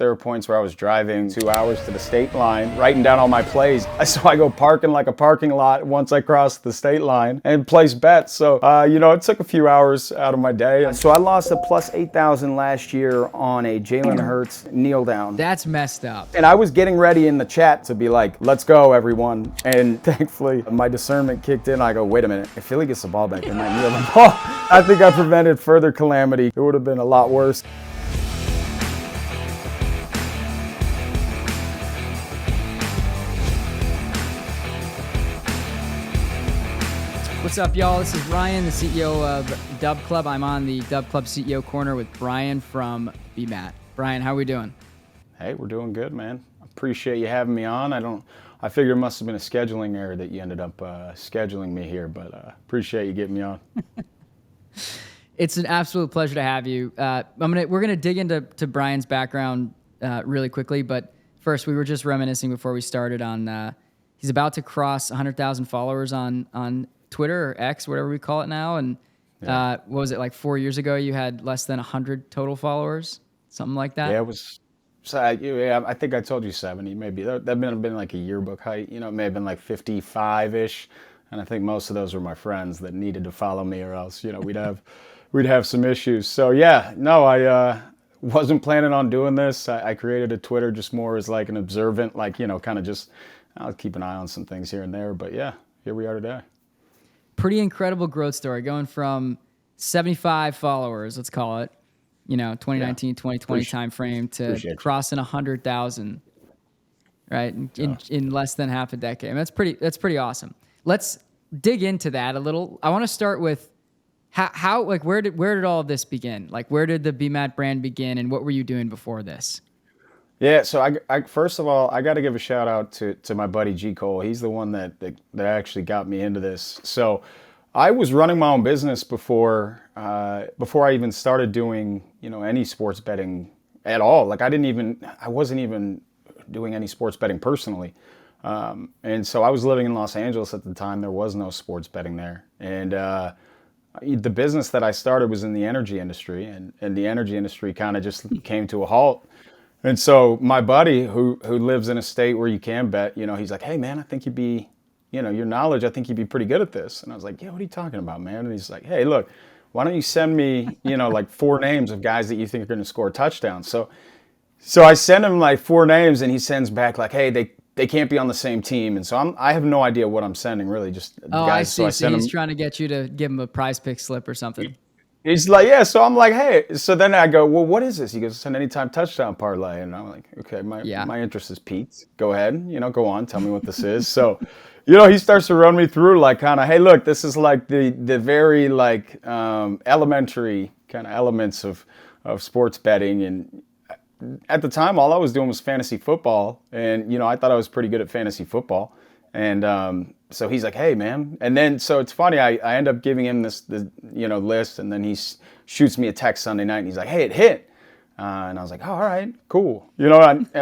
there were points where I was driving 2 hours to the state line, writing down all my plays. So I go parking like a parking lot once I cross the state line and place bets. So, it took a few hours out of my day. So I lost a plus 8,000 last year on a Jalen Hurts kneel down. That's messed up. And I was getting ready in the chat to be like, let's go, everyone. And thankfully, my discernment kicked in. I go, wait a minute. If Philly gets the ball back, they might kneel the ball. I think I prevented further calamity. It would have been a lot worse. What's up, y'all? This is Ryan, the CEO of DubClub. I'm on the DubClub CEO corner with Brian from Bmatt. Brian, how are we doing? Hey, we're doing good, man. Appreciate you having me on. I figured it must have been a scheduling error that you ended up scheduling me here, but appreciate you getting me on. It's an absolute pleasure to have you. We're gonna dig into Brian's background really quickly, but first we were just reminiscing before we started on he's about to cross 100,000 followers on Twitter or X, whatever we call it now. And what was it, like 4 years ago? You had less than 100 total followers, something like that. Yeah, it was. So I think I told you 70, maybe. That may have been like a yearbook height. It may have been like 55-ish. And I think most of those were my friends that needed to follow me, or else, we'd have some issues. So yeah, no, I wasn't planning on doing this. I created a Twitter just more as like an observant, kind of just, I'll keep an eye on some things here and there. But yeah, here we are today. Pretty incredible growth story, going from 75 followers, let's call it, 2019, 2020 timeframe to crossing 100,000, right? In less than half a decade. I mean, that's pretty awesome. Let's dig into that a little. I want to start with how where did all of this begin? Like, where did the Bmatt brand begin, and what were you doing before this? Yeah, so I first of all, I got to give a shout out to my buddy G. Cole. He's the one that actually got me into this. So I was running my own business before I even started doing, any sports betting at all. Like I wasn't even doing any sports betting personally. And so I was living in Los Angeles at the time. There was no sports betting there. And the business that I started was in the energy industry, and the energy industry kind of just came to a halt. And so my buddy who lives in a state where you can bet, he's like, hey man, I think you'd be, your knowledge, I think you'd be pretty good at this. And I was like, yeah, what are you talking about, man? And he's like, hey, look, why don't you send me, like 4 names of guys that you think are going to score touchdowns? So I send him like 4 names, and he sends back like, hey, they can't be on the same team. And so I have no idea what I'm sending, really, just guys. I see. So he's trying to get you to give him a prize pick slip or something. He's like, yeah. So I'm like, hey. So then I go, well, what is this? He goes, it's an anytime touchdown parlay. And I'm like, okay, my interest is piqued. Go ahead, go on, tell me what this is. So, he starts to run me through like kind of, hey, look, this is like the very like elementary kind of elements of sports betting. And at the time, all I was doing was fantasy football, and I thought I was pretty good at fantasy football. And so he's like, hey, man. And then, so it's funny, I end up giving him this list, and then he shoots me a text Sunday night, and he's like, hey, it hit. And I was like, oh, all right, cool. And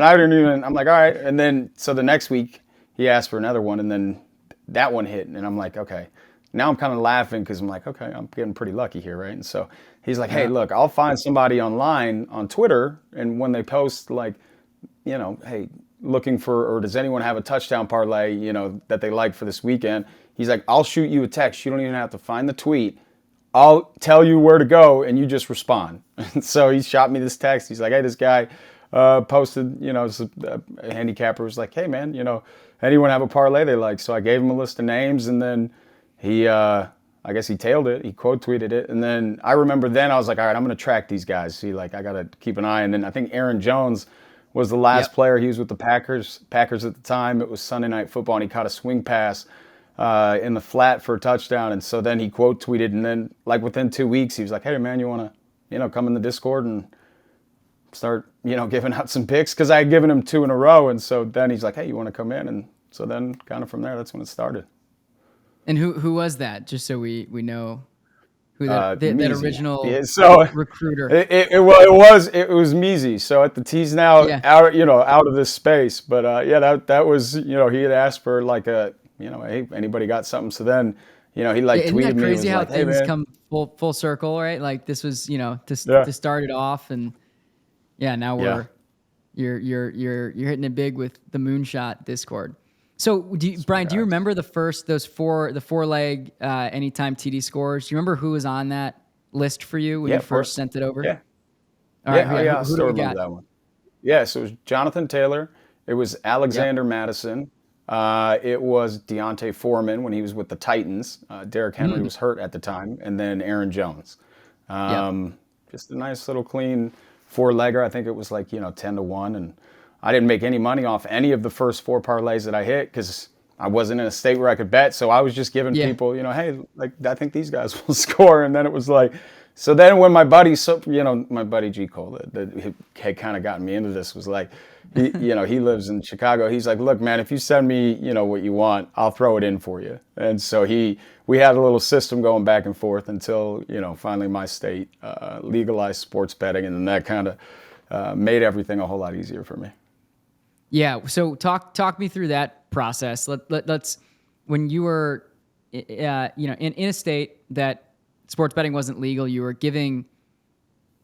I didn't even, I'm like, all right. And then, so the next week, he asked for another one, and then that one hit. And I'm like, okay. Now I'm kind of laughing because I'm like, okay, I'm getting pretty lucky here, right? And so he's like, hey, look, I'll find somebody online on Twitter, and when they post like, hey, looking for, or does anyone have a touchdown parlay, that they like for this weekend? He's like, I'll shoot you a text. You don't even have to find the tweet. I'll tell you where to go, and you just respond. And so he shot me this text. He's like, hey, this guy posted, a handicapper was like, hey, man, anyone have a parlay they like? So I gave him a list of names, and then he, I guess he tailed it. He quote tweeted it. And then I remember then I was like, all right, I'm going to track these guys. See, like, I got to keep an eye. And then I think Aaron Jones was the last player. He was with the Packers at the time. It was Sunday Night Football, and he caught a swing pass in the flat for a touchdown. And so then he quote tweeted, and then like within 2 weeks, he was like, hey man, you want to, come in the Discord and start, giving out some picks? Because I had given him 2 in a row. And so then he's like, hey, you want to come in? And so then kind of from there, that's when it stared. And who was that? Just so we know who that original recruiter. It was Measy. So at the T's now out of this space. But that was, he had asked for like a, hey, anybody got something? So then, he like tweeted me. Isn't that crazy how like, things hey, come full circle, right? Like this was, to start it off, and now we're You're hitting it big with the Moonshot Discord. So Brian, do you remember those four leg anytime TD scores? Do you remember who was on that list for you when you first sent it over? Yeah. All right. I still remember that one. Yeah, so it was Jonathan Taylor. It was Alexander Madison. It was Deontay Foreman when he was with the Titans. Derrick Henry was hurt at the time. And then Aaron Jones. Just a nice little clean four-legger. I think it was like, 10-1. And I didn't make any money off any of the first four parlays that I hit because I wasn't in a state where I could bet. So I was just giving people, hey, like I think these guys will score. And then it was like, so then when my buddy, my buddy G. Cole, that had kind of gotten me into this, was like, he lives in Chicago. He's like, look, man, if you send me, what you want, I'll throw it in for you. And so we had a little system going back and forth until, finally my state legalized sports betting. And then that kind of made everything a whole lot easier for me. Yeah. So talk me through that process. Let's, when you were, in a state that sports betting wasn't legal, you were giving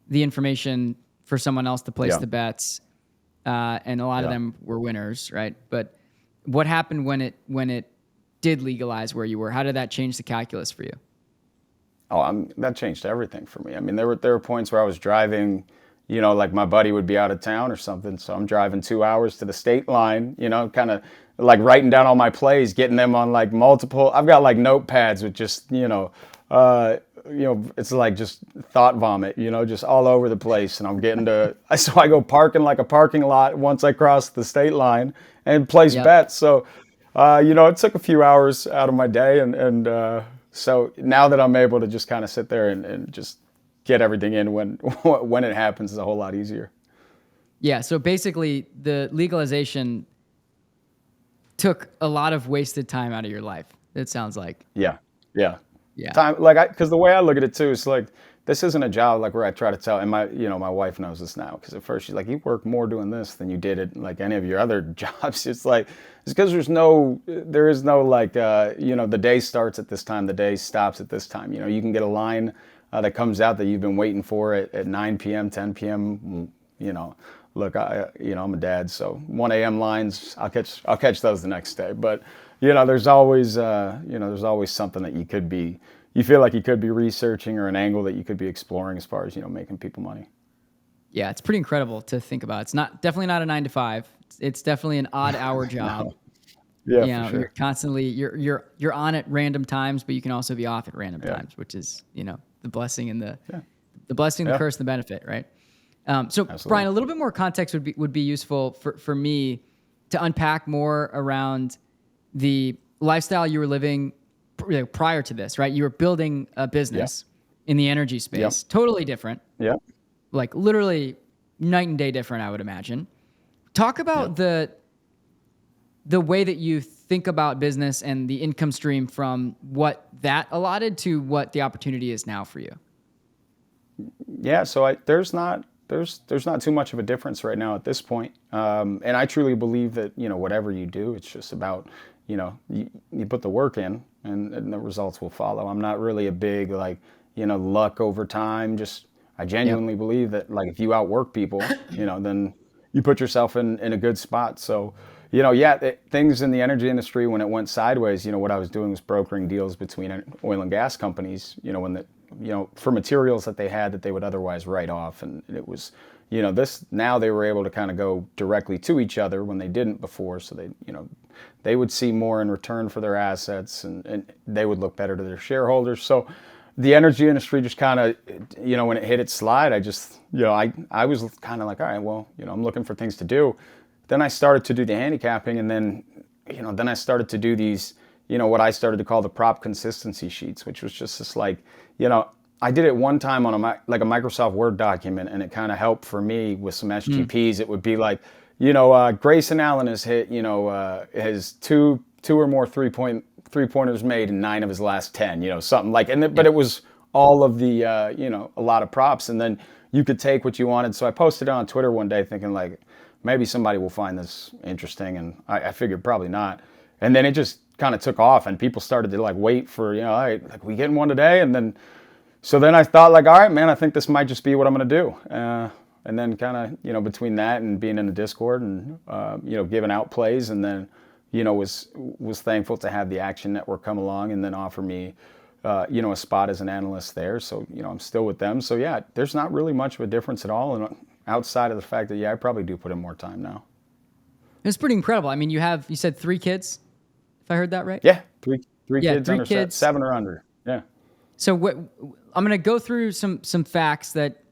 the information for someone else to place the bets, and a lot of them were winners, right? But what happened when it did legalize where you were? How did that change the calculus for you? Oh, that changed everything for me. I mean, there were points where I was driving, like my buddy would be out of town or something, so I'm driving 2 hours to the state line, kind of like writing down all my plays, getting them on like multiple. I've got like notepads with just it's like just thought vomit, just all over the place. And I'm getting so I go parking like a parking lot once I cross the state line and place bets. So, it took a few hours out of my day. And so now that I'm able to just kind of sit there and just get everything in when it happens is a whole lot easier. Yeah. So basically the legalization took a lot of wasted time out of your life. It sounds like. Yeah. Time, because the way I look at it too is like, this isn't a job like where I try to tell, and my wife knows this now, because at first she's like, you work more doing this than you did at like any of your other jobs. It's like, it's because there is no like, the day starts at this time, the day stops at this time. You can get a line that comes out that you've been waiting for at 9 p.m., 10 p.m. Look, I'm a dad, so 1 a.m. lines, I'll catch those the next day. But there's always something that you feel like you could be researching, or an angle that you could be exploring as far as, making people money. Yeah, it's pretty incredible to think about. It's definitely not a 9 to 5. It's definitely an odd hour job. No. Yeah, for sure. You're constantly you're on at random times, but you can also be off at random times, which is, the blessing and the blessing, the curse, and the benefit, right? So absolutely. Brian, a little bit more context would be useful for me to unpack more around the lifestyle you were living prior to this, right? You were building a business in the energy space, totally different. Yeah. Like literally night and day different, I would imagine. Talk about the way that you think about business and the income stream from what that allotted to what the opportunity is now for you. Yeah. So there's not too much of a difference right now at this point. And I truly believe that, whatever you do, it's just about, you put the work in and the results will follow. I'm not really a big, luck over time. I genuinely believe that, if you outwork people, then you put yourself in a good spot. So, things in the energy industry, when it went sideways, what I was doing was brokering deals between oil and gas companies, for materials that they had that they would otherwise write off. And it was, now they were able to kind of go directly to each other when they didn't before. So they would see more in return for their assets, and they would look better to their shareholders. So the energy industry just kind of, when it hit its slide, I just, I was kind of like, all right, well, I'm looking for things to do. Then I started to do the handicapping, and then I started to do these, what I started to call the prop consistency sheets, which was just this I did it one time on a Microsoft Word document, and it kind of helped for me with some SGPs. It would be like, Grayson Allen has hit, has two or more three-pointers made in 9 of his last 10, something like, but it was all of the, a lot of props, and then you could take what you wanted. So I posted it on Twitter one day thinking like, maybe somebody will find this interesting, and I figured probably not. And then it just kind of took off, and people started to wait for, all right, we getting one today? And then, so then I thought all right, man, I think this might just be what I'm going to do. and then kind of, between that and being in the Discord and, giving out plays, and then, was thankful to have the Action Network come along and then offer me, a spot as an analyst there. So, I'm still with them. So yeah, there's not really much of a difference at all. And outside of the fact that, I probably do put in more time now. It's pretty incredible. I mean, you said 3 kids, if I heard that right? Yeah. Three kids under 7 or under. Yeah. So I'm going to go through some facts that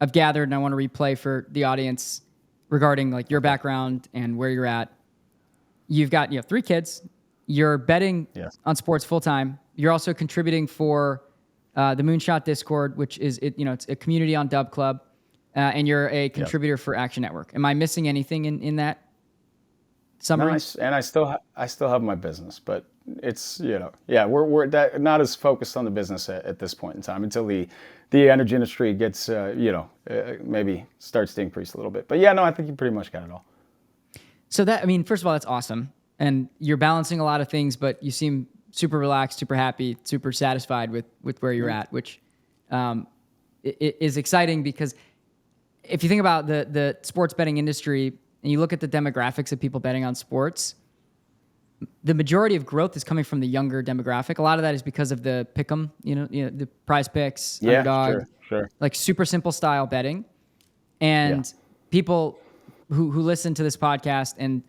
I've gathered and I want to replay for the audience regarding like your background and where you're at. You have 3 kids. You're betting on sports full time. You're also contributing for the Moonshot Discord, which is it's a community on DubClub, and you're a contributor for Action Network. Am I missing anything in that summary? No, and I still have my business, but it's we're not as focused on the business at this point in time until the energy industry gets maybe starts to increase a little bit. But I think you pretty much got it all. So first of all, that's awesome. And you're balancing a lot of things, but you seem super relaxed, super happy, super satisfied with where you're at, which is exciting because if you think about the sports betting industry and you look at the demographics of people betting on sports, the majority of growth is coming from the younger demographic. A lot of that is because of the pick'em, the prize picks, underdog, sure. Like super simple style betting. And people who listen to this podcast and,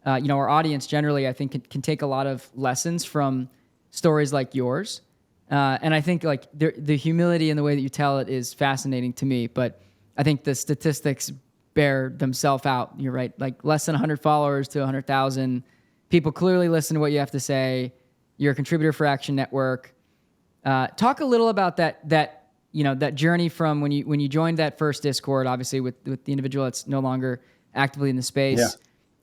our audience generally, I think can take a lot of lessons from stories like yours. And I think like the humility and the way that you tell it is fascinating to me, but I think the statistics bear themselves out. You're right. Like less than 100 followers to 100,000 people clearly listen to what you have to say. You're a contributor for Action Network. Talk a little about that journey from when you joined that first Discord, obviously with the individual that's no longer actively in the space,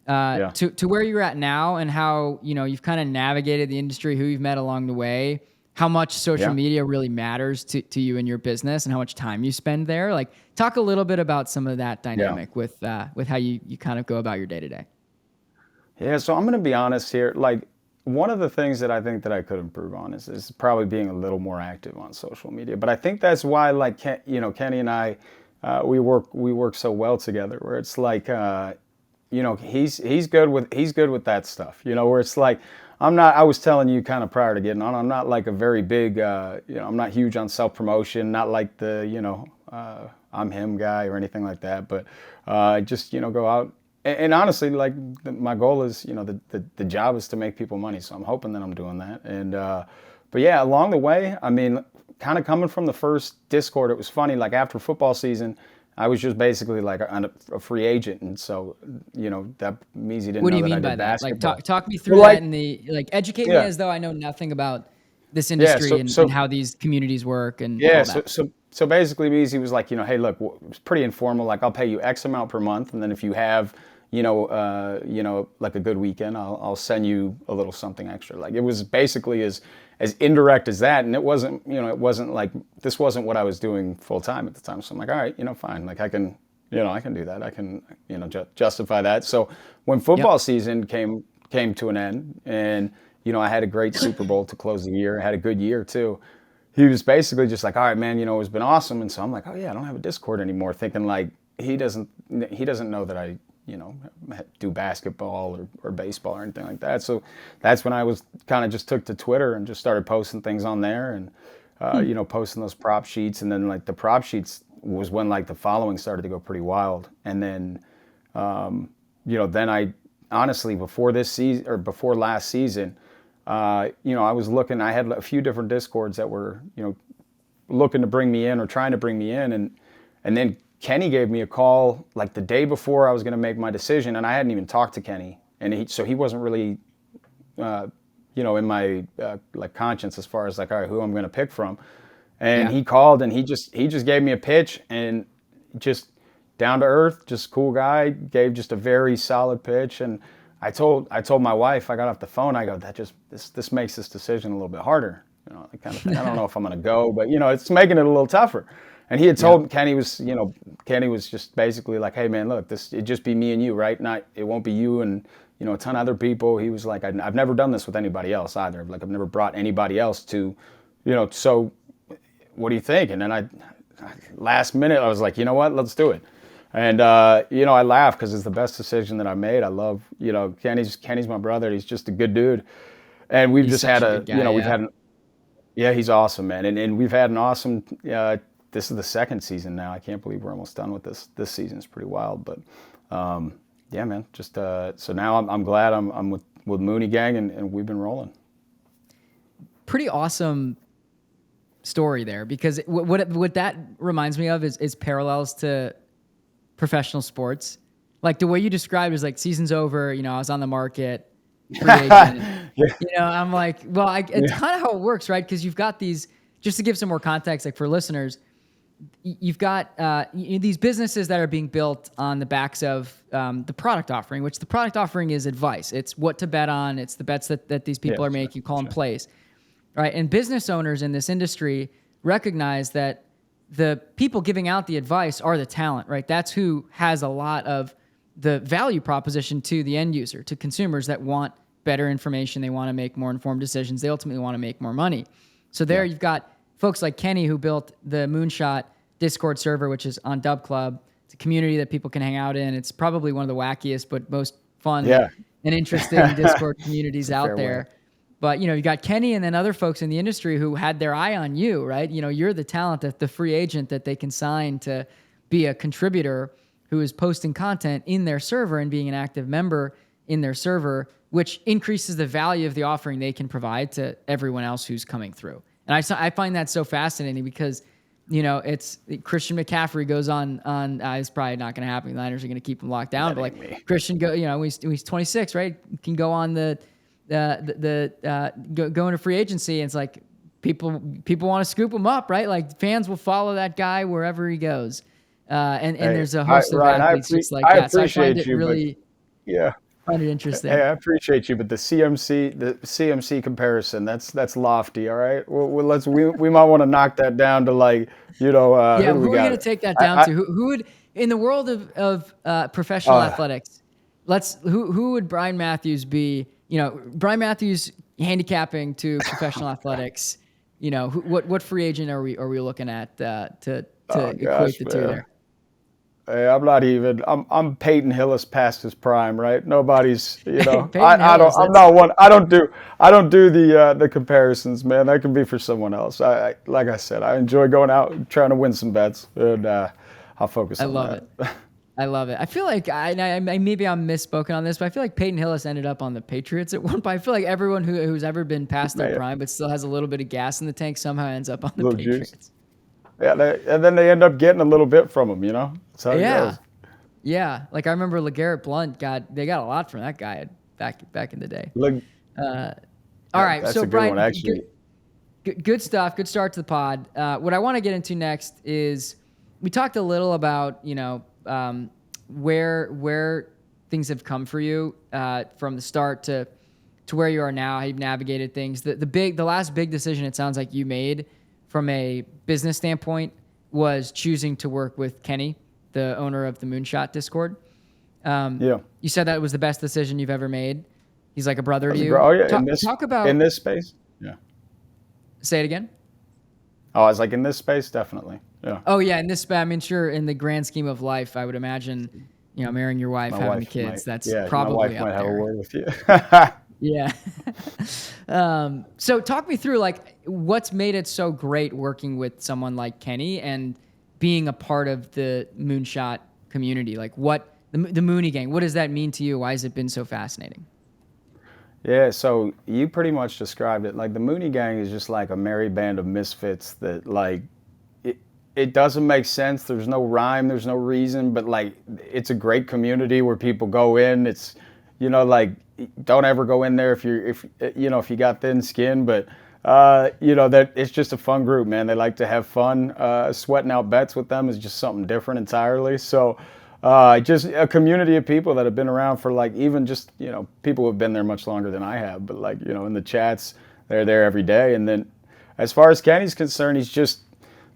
to where you're at now and how, you've kind of navigated the industry, who you've met along the way, how much social media really matters to you and your business and how much time you spend there. Like talk a little bit about some of that dynamic with how you kind of go about your day to day. Yeah. So I'm going to be honest here. Like one of the things that I think that I could improve on is probably being a little more active on social media. But I think that's why like, Kenny and I, we work so well together where it's like, he's good with that stuff, where it's like, I was telling you kind of prior to getting on, I'm not like a very big, I'm not huge on self-promotion, not like the, I'm him guy or anything like that, but just, go out. And honestly, like my goal is, the job is to make people money. So I'm hoping that I'm doing that. And, but yeah, along the way, kind of coming from the first Discord, it was funny, like after football season, I was just basically like a free agent, and so that means you didn't. What do know you mean that I by did that? basketball. Like talk me through that educate me as though I know nothing about this industry and how these communities work and all that. So basically, Measy was like, hey, look, it's pretty informal. Like I'll pay you X amount per month, and then if you have like a good weekend, I'll send you a little something extra. Like it was basically as indirect as that, and it wasn't like this wasn't what I was doing full time at the time. So I'm like, all right, fine. Like I can do that. I can justify that. So when football season came to an end, and I had a great Super Bowl to close the year. I had a good year too. He was basically just like, all right, man, it's been awesome. And so I'm like, oh yeah, I don't have a Discord anymore. Thinking like he doesn't know that I do basketball or baseball or anything like that. So that's when I was kind of just took to Twitter and just started posting things on there and, posting those prop sheets. And then like the prop sheets was when like the following started to go pretty wild. And then, then I honestly, before this season or before last season, I was looking, I had a few different Discords that were, looking to bring me in or trying to bring me in. And then Kenny gave me a call like the day before I was going to make my decision, and I hadn't even talked to Kenny, and so he wasn't really, in my like conscience as far as like, all right, who I'm going to pick from, and he called and he just gave me a pitch and just down to earth, just cool guy, gave just a very solid pitch, and I told my wife, I got off the phone, I go, this makes this decision a little bit harder, that kind of thing. I don't know if I'm going to go, but it's making it a little tougher. And he had told Kenny was just basically like, hey man, look, it'd just be me and you, right? It won't be you and a ton of other people. He was like, I've never done this with anybody else either. Like I've never brought anybody else to, so what do you think? And then last minute I was like, you know what, let's do it. And you know, I laugh because it's the best decision that I made. I love, you know, Kenny's my brother. He's just a good dude, and we've just had a, guy, you know, we've had, yeah, he's awesome, man, and we've had an awesome. This is the second season now. I can't believe we're almost done with this. This season's pretty wild, but yeah, man. Just so now I'm glad I'm with Moonie Gang, and we've been rolling. Pretty awesome story there, because what that reminds me of is parallels to professional sports. Like the way you described is like season's over, you know, I was on the market, free agent. Yeah. You know, I'm like, well, it's kind of how it works, right? Because you've got these, just to give some more context, like for listeners, you've got these businesses that are being built on the backs of the product offering, which the product offering is advice. It's what to bet on. It's the bets that these people are making, call and plays. Right. And business owners in this industry recognize that the people giving out the advice are the talent, right? That's who has a lot of the value proposition to the end user, to consumers that want better information. They want to make more informed decisions. They ultimately want to make more money. So there you've got folks like Kenny, who built the Moonshot Discord server, which is on DubClub. It's a community that people can hang out in. It's probably one of the wackiest but most fun and interesting Discord communities out there. But, you know, you got Kenny and then other folks in the industry who had their eye on you, right? You know, you're the talent, the free agent that they can sign to be a contributor who is posting content in their server and being an active member in their server, which increases the value of the offering they can provide to everyone else who's coming through. And I find that so fascinating because, you know, it's Christian McCaffrey goes on it's probably not going to happen. The Niners are going to keep him locked down. But like Christian, he's 26, right? Can go on go into free agency, and it's like people want to scoop him up, right? Like fans will follow that guy wherever he goes. And there's a host of athletes just like that. So I find it really, find it interesting. Hey, I appreciate you, but the CMC comparison, that's lofty. All right, we might want to knock that down to like, you know, who are we going to take that down to? Who would, in the world of professional athletics, who would Brian Matthews be? You know, Brian Matthews handicapping to professional athletics. You know, what free agent are we looking at to equate the two there? Hey, I'm not even. I'm Peyton Hillis past his prime, right? Nobody's, you know. I don't do the comparisons, man. That can be for someone else. Like I said, I enjoy going out and trying to win some bets, and I'll focus on that. I love it. I love it. I feel like maybe I'm misspoken on this, but I feel like Peyton Hillis ended up on the Patriots at one point. I feel like everyone who's ever been past their prime but still has a little bit of gas in the tank somehow ends up on the Patriots. Juice. Yeah, and then they end up getting a little bit from him, you know? That's how it goes. Yeah. Like I remember LeGarrette Blount they got a lot from that guy back in the day. All right, so Brian, good stuff. Good start to the pod. What I want to get into next is we talked a little about, you know, where things have come for you from the start to where you are now, how you've navigated things. The last big decision it sounds like you made from a business standpoint was choosing to work with Kenny, the owner of the Moonshot Discord. You said that was the best decision you've ever made. He's like a brother to you. Oh yeah, talk about in this space. Yeah. Say it again. Oh, I was like in this space, definitely. Yeah. Oh yeah, in this space. I mean, sure. In the grand scheme of life, I would imagine, you know, marrying your wife, having the kids. That's probably my wife might have a word with you. Yeah. So talk me through like what's made it so great working with someone like Kenny and being a part of the Moonshot community. Like what the Moonie Gang, what does that mean to you? Why has it been so fascinating? Yeah, so you pretty much described it. Like the Moonie Gang is just like a merry band of misfits that like it doesn't make sense. There's no rhyme, there's no reason, but like it's a great community where people go in. It's, you know, like don't ever go in there if you got thin skin, but you know, that it's just a fun group, man. They like to have fun. Sweating out bets with them is just something different entirely. So just a community of people that have been around for like, even just, you know, people who have been there much longer than I have, but like, you know, in the chats, they're there every day. And then as far as Kenny's concerned, he's just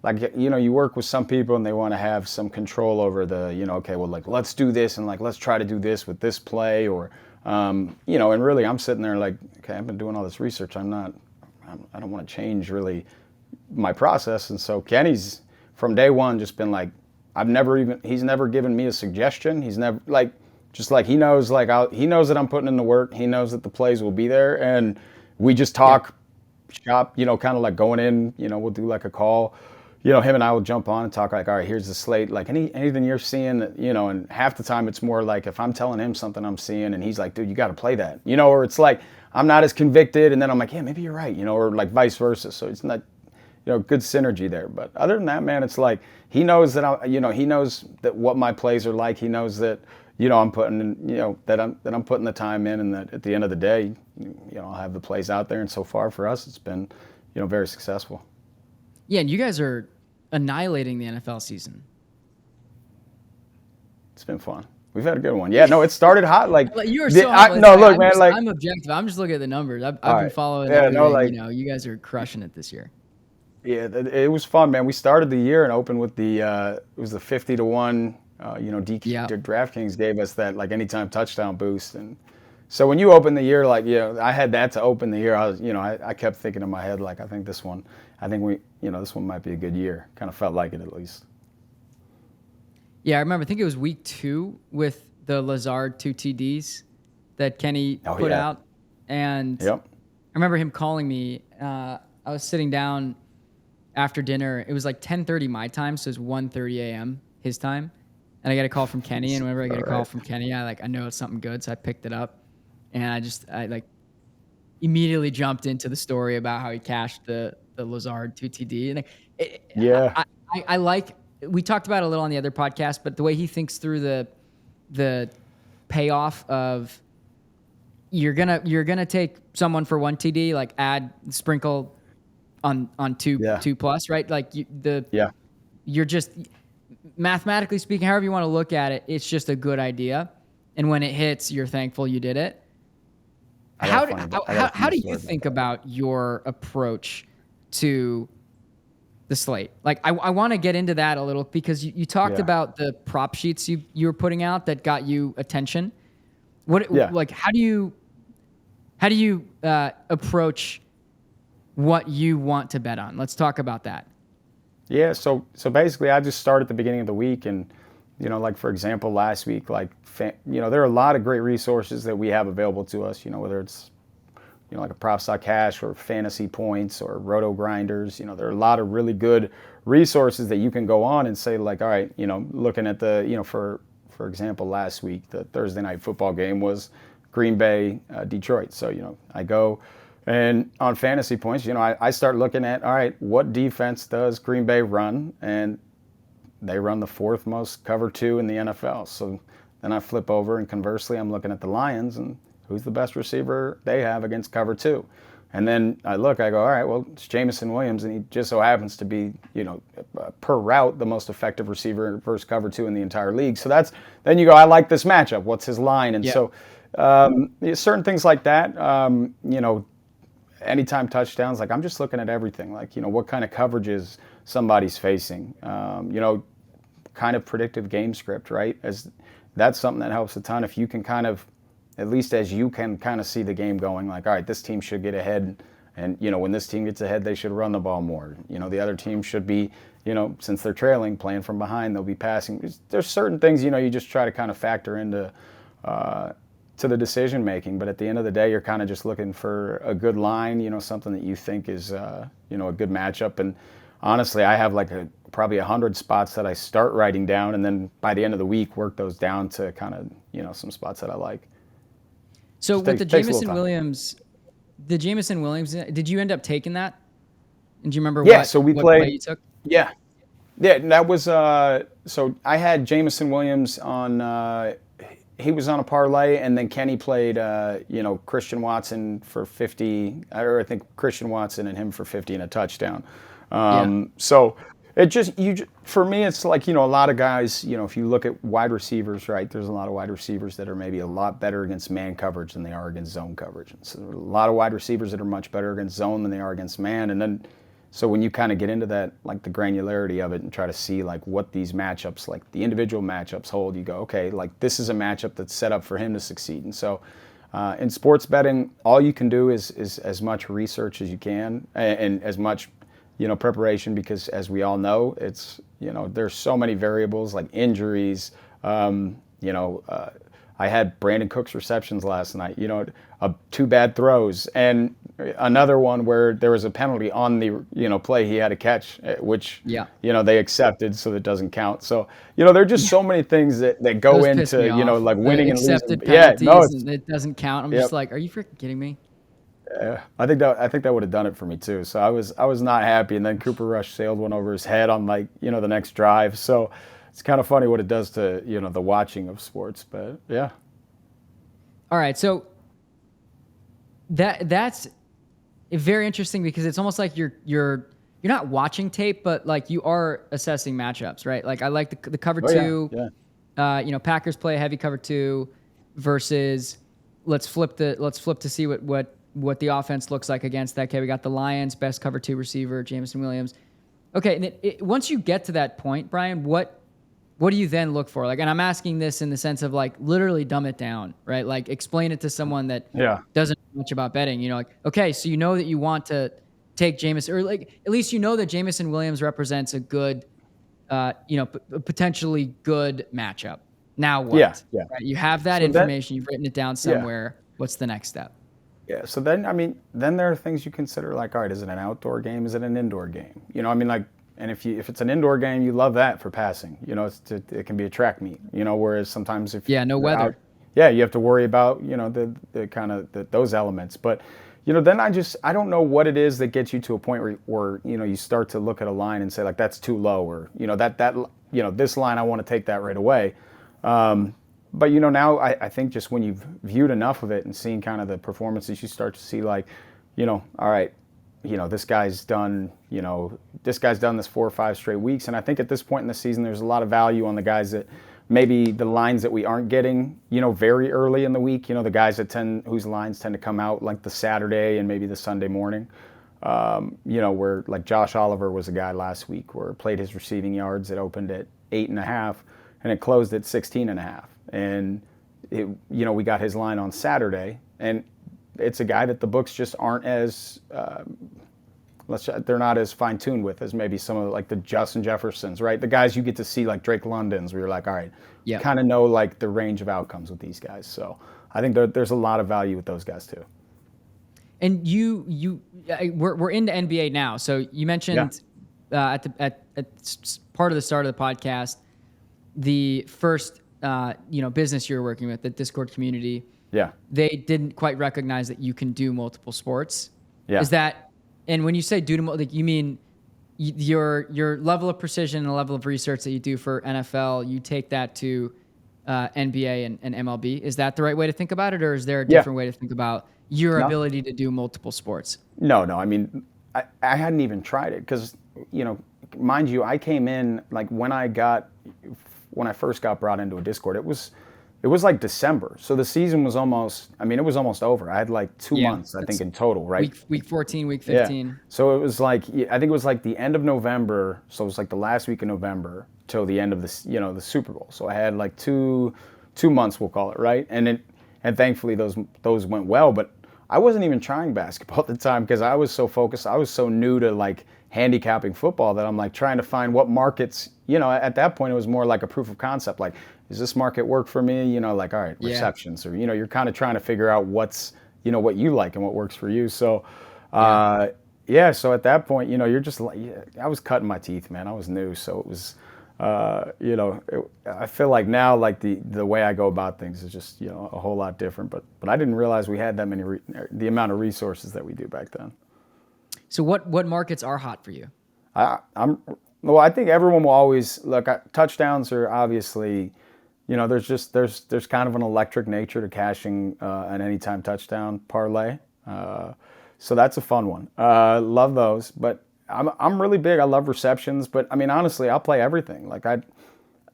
like, you know, you work with some people and they want to have some control over the, you know, okay, well, like, let's do this and like, let's try to do this with this play or, you know, and really I'm sitting there like, okay, I've been doing all this research. I don't want to change really my process. And so Kenny's from day one just been like, he's never given me a suggestion. He's never he knows he knows that I'm putting in the work. He knows that the plays will be there, and we just talk shop, kind of like going in, we'll do like a call, him and I will jump on and talk like, all right, here's the slate, like anything you're seeing, and half the time it's more like if I'm telling him something I'm seeing and he's like, dude, you got to play that, or it's like I'm not as convicted, and then I'm like, yeah, maybe you're right, or like vice versa. So it's not, good synergy there. But other than that, man, it's like he knows that he knows that what my plays are like. He knows that I'm putting in, that I'm putting the time in, and that at the end of the day, I'll have the plays out there. And so far for us, it's been, very successful. Yeah, and you guys are annihilating the NFL season. It's been fun. We've had a good one. Yeah, no, it started hot. Like you are so look, man. I'm objective. I'm just looking at the numbers. I've been following. Yeah, everything. You guys are crushing it this year. Yeah, it was fun, man. We started the year and opened with the it was the 50-1. DraftKings gave us that like anytime touchdown boost, and so when you open the year, like I had that to open the year. I was I kept thinking in my head like this one might be a good year. Kind of felt like it at least. Yeah, I remember. I think it was week 2 with the Lazard 2 TDs that Kenny put out, and I remember him calling me. I was sitting down after dinner. It was like 10:30 my time, so it was 1:30 a.m. his time. And I got a call from Kenny, and whenever I get a call from Kenny, I know it's something good, so I picked it up, and I immediately jumped into the story about how he cashed the Lazard 2 TD, and I like, we talked about it a little on the other podcast, but the way he thinks through the payoff of you're gonna take someone for 1 TD, like add sprinkle on 2 plus, right? Like you're just. Mathematically speaking, however you want to look at it, it's just a good idea. And when it hits, you're thankful you did it. How do you think about your approach to the slate? Like, I want to get into that a little because you talked about the prop sheets you were putting out that got you attention. How do you approach what you want to bet on? Let's talk about that. Yeah, so basically I just start at the beginning of the week, and like for example last week, there are a lot of great resources that we have available to us, whether it's like a Props.cash or fantasy points or roto grinders. There are a lot of really good resources that you can go on and say like, all right, looking at the for example last week the Thursday night football game was Green Bay Detroit. So I go and on fantasy points, I start looking at, all right, what defense does Green Bay run? And they run the 4th most cover 2 in the NFL. So then I flip over, and conversely, I'm looking at the Lions and who's the best receiver they have against cover 2. And then I go, all right, well, it's Jameson Williams, and he just so happens to be, per route, the most effective receiver versus cover 2 in the entire league. So then you go, I like this matchup. What's his line? And so certain things like that, anytime touchdowns, like I'm just looking at everything, like, what kind of coverages somebody's facing, kind of predictive game script, right? That's something that helps a ton. If you can kind of, at least as you can kind of see the game going, like, all right, this team should get ahead. And, when this team gets ahead, they should run the ball more. The other team should be, since they're trailing, playing from behind, they'll be passing. There's certain thing, you just try to kind of factor into, to the decision making, but at the end of the day, you're kind of just looking for a good line, something that you think is, a good matchup. And honestly, I have like probably 100 spots that I start writing down, and then by the end of the week, work those down to kind of, some spots that I like. So with the Jameson Williams, did you end up taking that? And do you remember what play you took? Yeah. Yeah, that was, so I had Jameson Williams on, he was on a parlay, and then Kenny played, Christian Watson for 50, or I think Christian Watson and him for 50 and a touchdown. So it for me, it's like, a lot of guys, if you look at wide receivers, right, there's a lot of wide receivers that are maybe a lot better against man coverage than they are against zone coverage. And so there are a lot of wide receivers that are much better against zone than they are against man. And then, so when you kind of get into that, like the granularity of it and try to see like what these matchups, like the individual matchups hold, you go, okay, like this is a matchup that's set up for him to succeed. And so in sports betting, all you can do is as much research as you can and as much, preparation, because as we all know, it's, there's so many variables like injuries. I had Brandon Cook's receptions last night, 2 bad throws, and another one where there was a penalty on the, play he had to catch, which, they accepted, so that doesn't count. So, there are just so many things that go Those into, like winning and losing. Accepted penalties, and it doesn't count. I'm just like, are you freaking kidding me? I think that would have done it for me too. So I was not happy, and then Cooper Rush sailed one over his head on the next drive. So it's kind of funny what it does to the watching of sports. But yeah. All right, so that's very interesting because it's almost like you're not watching tape, but like you are assessing matchups, right? Like I like the cover two. Yeah. Packers play a heavy cover 2 versus let's flip to see what the offense looks like against that. Okay, we got the Lions, best cover 2 receiver, Jameson Williams. Okay, and once you get to that point, Brian, what do you then look for? Like, and I'm asking this in the sense of like literally dumb it down, right? Like explain it to someone that doesn't know much about betting. Like, okay, so that you want to take Jameson, or like at least that Jameson Williams represents a good, potentially good matchup. Now what? Yeah. Right? You have that information. You've written it down somewhere. Yeah. What's the next step? Yeah. So then there are things you consider like, all right, is it an outdoor game? Is it an indoor game? And if it's an indoor game, you love that for passing. It can be a track meet. Whereas sometimes if no weather. You have to worry about the kind of those elements. But then I don't know what it is that gets you to a point where you start to look at a line and say like that's too low, or this line I want to take that right away. But now I think just when you've viewed enough of it and seen kind of the performances, you start to see like, all right, this guy's done this 4 or 5 straight weeks. And I think at this point in the season, there's a lot of value on the guys that maybe the lines that we aren't getting, very early in the week, the guys whose lines tend to come out like the Saturday and maybe the Sunday morning, where like Josh Oliver was a guy last week where played his receiving yards. It opened at 8.5 and it closed at 16.5. And we got his line on Saturday, and it's a guy that the books just aren't as they're not as fine-tuned with as maybe some of like the Justin Jeffersons, right? The guys you get to see like Drake London's, where you're like, all right, kind of know like the range of outcomes with these guys. So I think there's a lot of value with those guys too. And we're into NBA now. So you mentioned at part of the start of the podcast, the first business you're working with, the Discord community. Yeah. They didn't quite recognize that you can do multiple sports. Yeah. Is that, and when you say like you mean your level of precision and the level of research that you do for NFL, you take that to NBA and MLB. Is that the right way to think about it, or is there a different way to think about your ability to do multiple sports? No. I mean, I hadn't even tried it because, mind you, I came in like when I first got brought into a Discord, it was like December. So the season was it was almost over. I had like 2 months, I think, in total, right? Week 14, week 15. Yeah. So it was like, I think it was like the end of November. So it was like the last week of November till the end of the Super Bowl. So I had like two months, we'll call it, right? And thankfully those went well, but I wasn't even trying basketball at the time because I was so focused. I was so new to like handicapping football that I'm like trying to find what markets, at that point it was more like a proof of concept. Like, does this market work for me? Like, all right, receptions, or, you're kind of trying to figure out what's, what you like and what works for you. So, so at that point, you're just like, I was cutting my teeth, man. I was new. So it was, I feel like now, like the way I go about things is just, a whole lot different, but I didn't realize we had that many, the amount of resources that we do back then. So what markets are hot for you? I think everyone will always look. Touchdowns are obviously, there's kind of an electric nature to cashing an anytime touchdown parlay. So that's a fun one. Love those, but I'm really big. I love receptions, but I mean honestly, I'll play everything. Like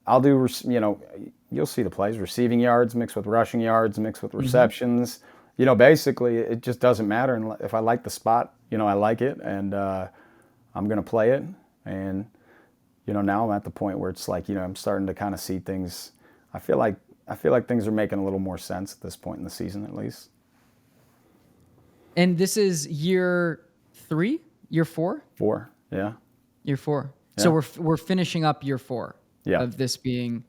I'll do you'll see the plays: receiving yards mixed with rushing yards mixed with receptions. Basically it just doesn't matter. And if I like the spot, I like it, and I'm gonna play it. And now I'm at the point where it's like, I'm starting to kind of see things. I feel like things are making a little more sense at this point in the season, at least. And this is year 3, year 4? 4, yeah. Year 4. So we're finishing up year 4 yeah. of this being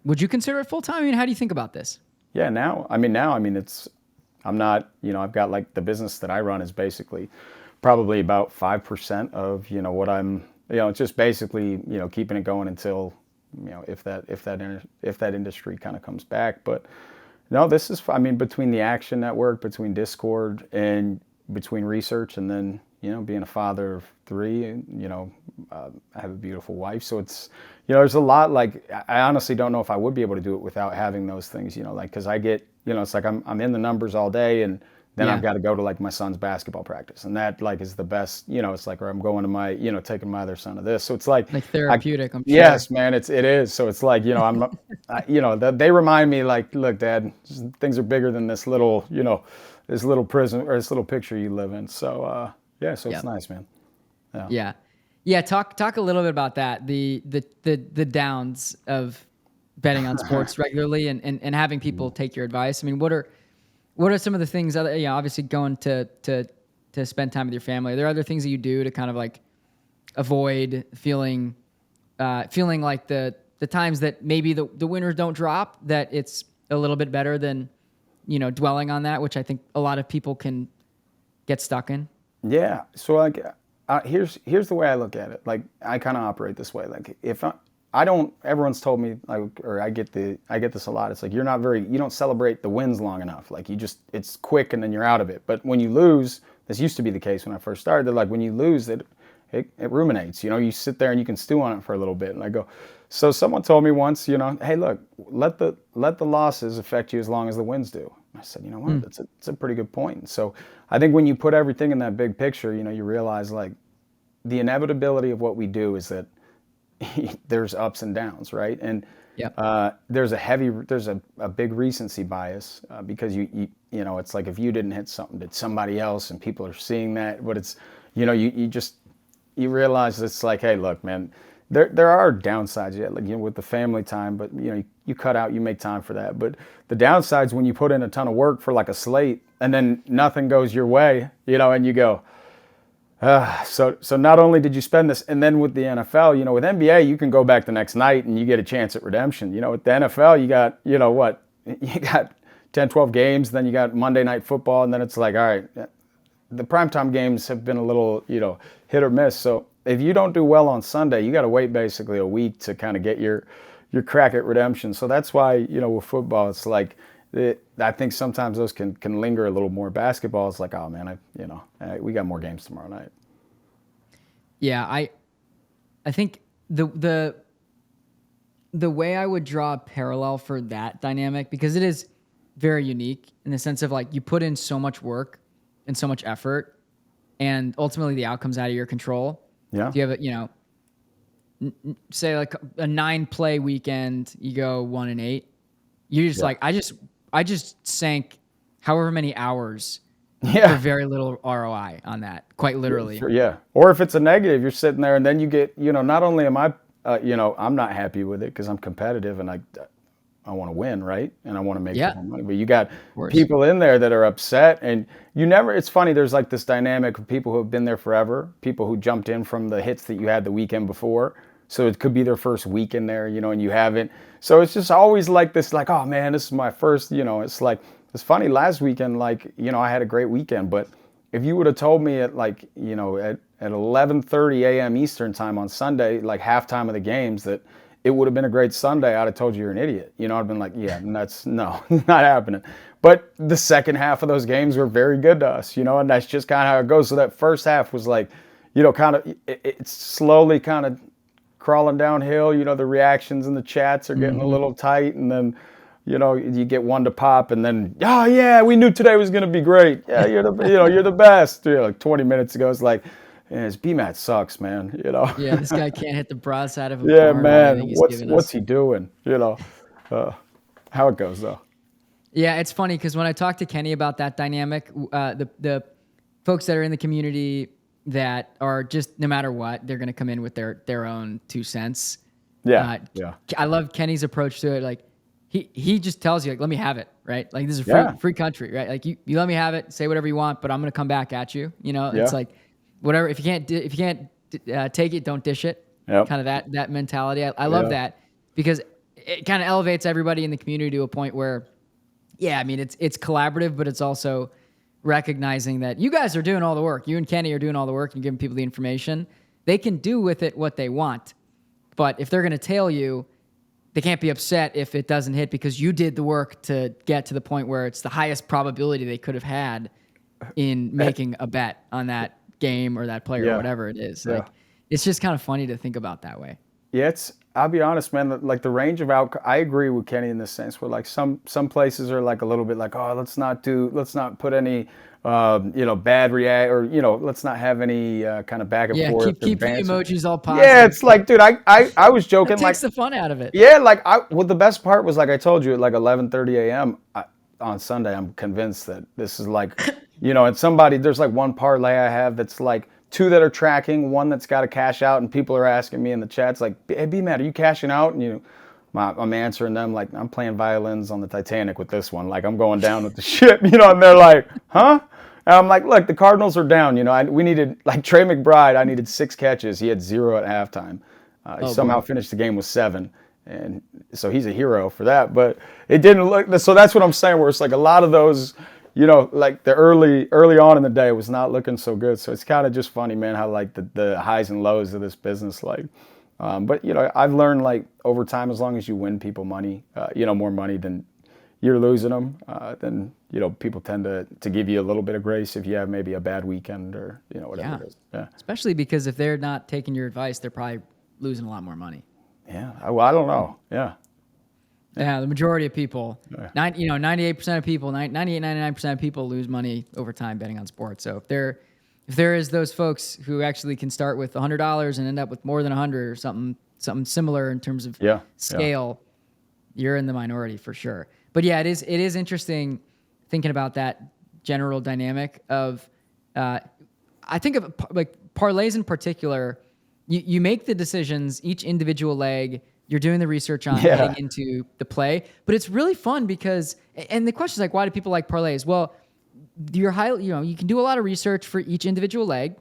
would you consider it full time? I mean, how do you think about this? Yeah, now, I'm not, I've got like the business that I run is basically probably about 5% of, what I'm, it's just basically, keeping it going until, if that industry kind of comes back. But no, this is, between the Action Network, between Discord, and between research, and then, being a father of 3, and, I have a beautiful wife. So it's, there's a lot, like, I honestly don't know if I would be able to do it without having those things, like, cause I get, it's like I'm in the numbers all day, and then I've got to go to like my son's basketball practice, and that like is the best, it's like, or I'm going to my, taking my other son to this. So it's like therapeutic. I'm sure. Yes, man, it is. So it's like, they remind me like, look, Dad, things are bigger than this little, this little prison or this little picture you live in. So, so it's nice, man. Yeah. Talk a little bit about that. The downs of betting on sports regularly and having people take your advice. I mean, what are some of the things that, obviously going to spend time with your family? Are there other things that you do to kind of like avoid feeling like the times that maybe the winners don't drop, that it's a little bit better than, dwelling on that, which I think a lot of people can get stuck in? Yeah. So like, here's the way I look at it. Like, I kind of operate this way. Like, if I don't, everyone's told me, like, or I get this a lot. It's like, you don't celebrate the wins long enough. Like, it's quick and then you're out of it. But when you lose, this used to be the case when I first started. They're like, when you lose, it ruminates. You sit there and you can stew on it for a little bit. And I go, so someone told me once, hey, look, let the losses affect you as long as the wins do. I said, you know what, that's a pretty good point. So I think when you put everything in that big picture, you realize like the inevitability of what we do is that there's ups and downs, right? And there's a big recency bias because it's like if you didn't hit something, did somebody else, and people are seeing that. But it's you realize it's like, hey, look, man, there are downsides yet, like with the family time, but you cut out, you make time for that. But the downsides when you put in a ton of work for like a slate and then nothing goes your way, and you go. So not only did you spend this, and then with the NFL, with NBA, you can go back the next night and you get a chance at redemption. With the NFL, you got, you got 10, 12 games, then you got Monday Night Football, and then it's like, all right, the primetime games have been a little, hit or miss. So if you don't do well on Sunday, you got to wait basically a week to kind of get your crack at redemption. So that's why, with football, it's like, I think sometimes those can linger a little more. Basketball is like, oh man, we got more games tomorrow night. Yeah, I think the way I would draw a parallel for that dynamic, because it is very unique in the sense of like you put in so much work and so much effort, and ultimately the outcome's out of your control. Yeah. If you have say like a 9-play weekend, you go 1-8. You're just like, I just sank however many hours for very little ROI on that, quite literally. Yeah. Or if it's a negative, you're sitting there and then you get, not only am I, I'm not happy with it because I'm competitive and I want to win, right? And I want to make more money. But you got people in there that are upset, and it's funny, there's like this dynamic of people who have been there forever, people who jumped in from the hits that you had the weekend before. So it could be their first week in there, and you haven't. So it's just always like this, like, oh man, this is my first, it's like, it's funny, last weekend, like, I had a great weekend, but if you would have told me at like, at 11:30 a.m. Eastern time on Sunday, like halftime of the games, that it would have been a great Sunday, I'd have told you you're an idiot. I'd been like, yeah, that's not happening. But the second half of those games were very good to us, and that's just kind of how it goes. So that first half was like, kind of, it's slowly kind of crawling downhill. The reactions in the chats are getting a little tight, and then, you get one to pop, and then, oh yeah, we knew today was going to be great. Yeah, you're the best. Like 20 minutes ago, it's like, his Bmatt sucks, man. Yeah, this guy can't hit the broadside of a yeah, man. What's he doing? How it goes though. Yeah, it's funny because when I talked to Kenny about that dynamic, the folks that are in the community that are just, no matter what, they're going to come in with their own 2 cents. Yeah. I love Kenny's approach to it. Like he just tells you, like, let me have it, right? Like, this is a free country, right? Like you let me have it, say whatever you want, but I'm going to come back at you. It's like, whatever. If you can't take it, don't dish it. Yep. Kind of that mentality. I love that because it kind of elevates everybody in the community to a point where, yeah, I mean, it's collaborative, but it's also recognizing that you guys are doing all the work. You and Kenny are doing all the work and giving people the information. They can do with it what they want. But if they're going to tail you, they can't be upset if it doesn't hit because you did the work to get to the point where it's the highest probability they could have had in making a bet on that game or that player or whatever it is. Like, it's just kind of funny to think about that way. Yeah, I'll be honest, man, like the range of I agree with Kenny in this sense where like some places are like a little bit like, oh, let's not put any, bad react or, let's not have any kind of back and forth. Keep the emojis all positive. Yeah, it's like, dude, I was joking. It takes the fun out of it. Yeah, like the best part was like I told you at like 11:30 a.m. On Sunday, I'm convinced that this is like, and there's like one parlay I have that's like, 2 that are tracking, 1 that's got to cash out, and people are asking me in the chats like, "Hey, Bmatt, are you cashing out?" And I'm answering them like, "I'm playing violins on the Titanic with this one. Like, I'm going down with the ship," and they're like, "Huh?" And I'm like, "Look, the Cardinals are down. We needed like Trey McBride. I needed 6 catches. He had 0 at halftime. He somehow finished the game with 7, and so he's a hero for that. But it didn't look. So that's what I'm saying. Where it's like a lot of those." Like the early on in the day was not looking so good. So it's kind of just funny, man, how like the highs and lows of this business, like, but I've learned like over time, as long as you win people money, more money than you're losing them, then, people tend to give you a little bit of grace if you have maybe a bad weekend or, whatever it is. Yeah. Especially because if they're not taking your advice, they're probably losing a lot more money. Yeah. Well, I don't know. Yeah. Yeah, the majority of people, 98% of people, 98, 99% of people lose money over time betting on sports. So if there is those folks who actually can start with $100 and end up with more than 100 or something similar in terms of scale, you're in the minority for sure. But yeah, it is interesting thinking about that general dynamic of, I think of like parlays in particular. You make the decisions each individual leg. You're doing the research on getting into the play, but it's really fun because, and the question is like, why do people like parlays? Well, you can do a lot of research for each individual leg,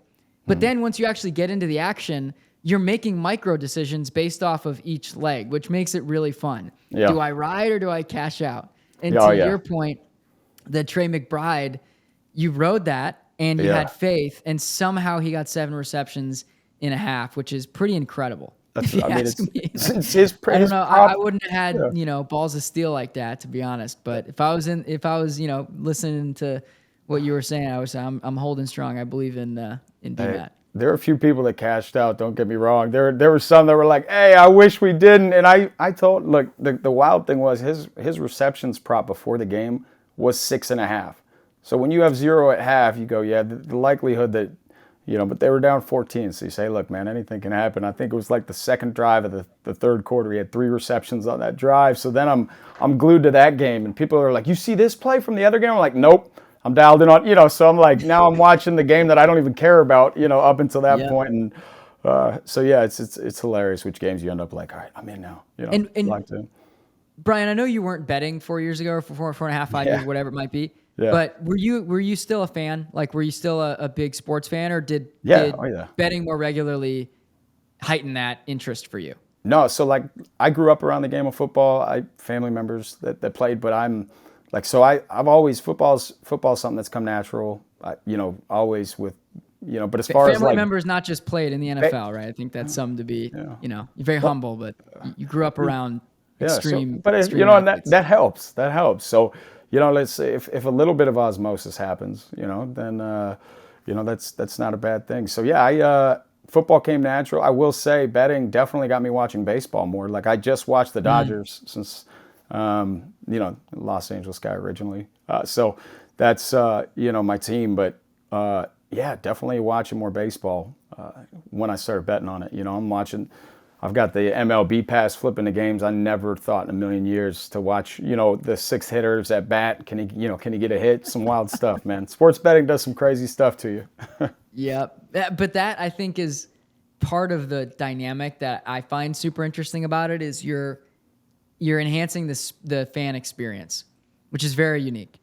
but then once you actually get into the action, you're making micro decisions based off of each leg, which makes it really fun. Yeah. Do I ride or do I cash out? And to your point, the Trey McBride, you rode that and you had faith, and somehow he got 7 receptions in a half, which is pretty incredible. It's his I don't know. I wouldn't have had balls of steel like that, to be honest. But if I was listening to what you were saying, I'm holding strong. I believe in Bmatt. There are a few people that cashed out. Don't get me wrong. There were some that were like, "Hey, I wish we didn't." And I told, look, the wild thing was his receptions prop before the game was 6.5. So when you have 0 at half, you go, yeah, the likelihood that. But they were down 14. So you say, look, man, anything can happen. I think it was like the second drive of the third quarter. He had 3 receptions on that drive. So then I'm glued to that game. And people are like, you see this play from the other game? I'm like, nope. I'm dialed in on, so I'm like, now I'm watching the game that I don't even care about, up until that point. And so, yeah, it's hilarious which games you end up like, all right, I'm in now. And locked in. Brian, I know you weren't betting 4 years ago or 4.5, 5 years, whatever it might be. Yeah. But were you still a fan? Like, were you still a big sports fan, or did betting more regularly heighten that interest for you? No, so like I grew up around the game of football. I family members that played, but I'm like, so I've always football's something that's come natural. Always with but as far as family members not just played in the NFL, right? I think that's something to be you're very humble, but you grew up around extreme. And that helps. That helps. So. Let's say if a little bit of osmosis happens, then that's not a bad thing. So yeah, football came natural. I will say betting definitely got me watching baseball more. Like I just watched the Dodgers since Los Angeles guy originally. So that's my team. But definitely watching more baseball when I started betting on it. I'm watching. I've got the MLB pass flipping the games. I never thought in a million years to watch, the 6 hitters at bat. Can he get a hit? Some wild stuff, man. Sports betting does some crazy stuff to you. Yep. But that I think is part of the dynamic that I find super interesting about it is you're enhancing the fan experience, which is very unique.